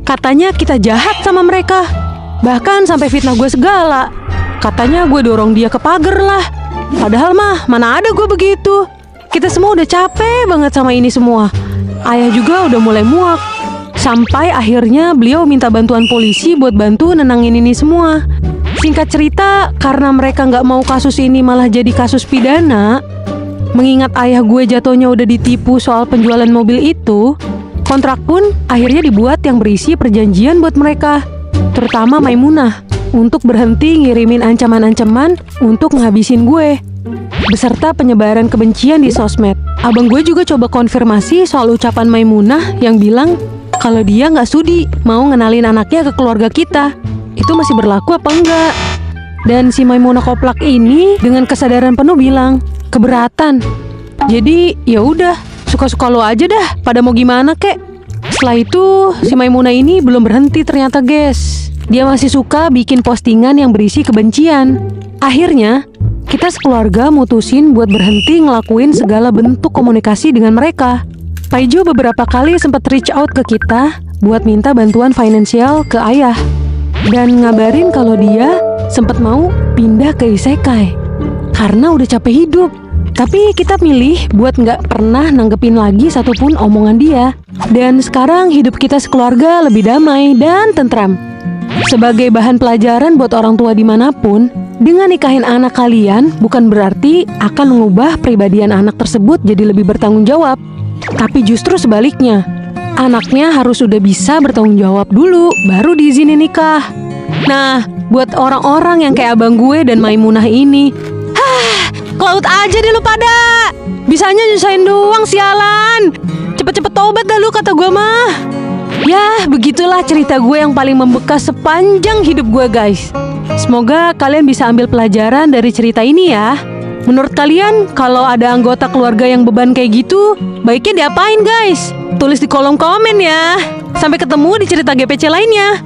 Katanya kita jahat sama mereka. Bahkan sampai fitnah gue segala. Katanya gue dorong dia ke pagar lah. Padahal mah mana ada gue begitu. Kita semua udah capek banget sama ini semua. Ayah juga udah mulai muak. Sampai akhirnya beliau minta bantuan polisi buat bantu nenangin ini semua. Singkat cerita, karena mereka nggak mau kasus ini malah jadi kasus pidana, mengingat ayah gue jatuhnya udah ditipu soal penjualan mobil itu, kontrak pun akhirnya dibuat yang berisi perjanjian buat mereka, terutama Maimunah, untuk berhenti ngirimin ancaman-ancaman untuk ngabisin gue, beserta penyebaran kebencian di sosmed. Abang gue juga coba konfirmasi soal ucapan Maimunah yang bilang kalau dia nggak sudi mau ngenalin anaknya ke keluarga kita. Itu masih berlaku apa enggak? Dan si Maimunah Koplak ini dengan kesadaran penuh bilang keberatan. Jadi ya udah, suka-suka lo aja dah, pada mau gimana kek. Setelah itu si Maimunah ini belum berhenti ternyata guys. Dia masih suka bikin postingan yang berisi kebencian. Akhirnya kita sekeluarga mutusin buat berhenti ngelakuin segala bentuk komunikasi dengan mereka. Paijo beberapa kali sempat reach out ke kita buat minta bantuan finansial ke ayah. Dan ngabarin kalau dia sempat mau pindah ke isekai karena udah capek hidup. Tapi kita milih buat nggak pernah nanggepin lagi satupun omongan dia. Dan sekarang hidup kita sekeluarga lebih damai dan tentram. Sebagai bahan pelajaran buat orang tua dimanapun, dengan nikahin anak kalian bukan berarti akan mengubah pribadian anak tersebut jadi lebih bertanggung jawab. Tapi justru sebaliknya, anaknya harus udah bisa bertanggung jawab dulu, baru diizinin nikah. Nah, buat orang-orang yang kayak abang gue dan Maimunah ini, ke laut aja deh lu pada. Bisanya nyusahin doang sialan. Cepet-cepet tobat dah lu kata gue mah. Ya, begitulah cerita gue yang paling membekas sepanjang hidup gue guys. Semoga kalian bisa ambil pelajaran dari cerita ini ya. Menurut kalian, kalau ada anggota keluarga yang beban kayak gitu, baiknya diapain guys? Tulis di kolom komen ya. Sampai ketemu di cerita GPC lainnya.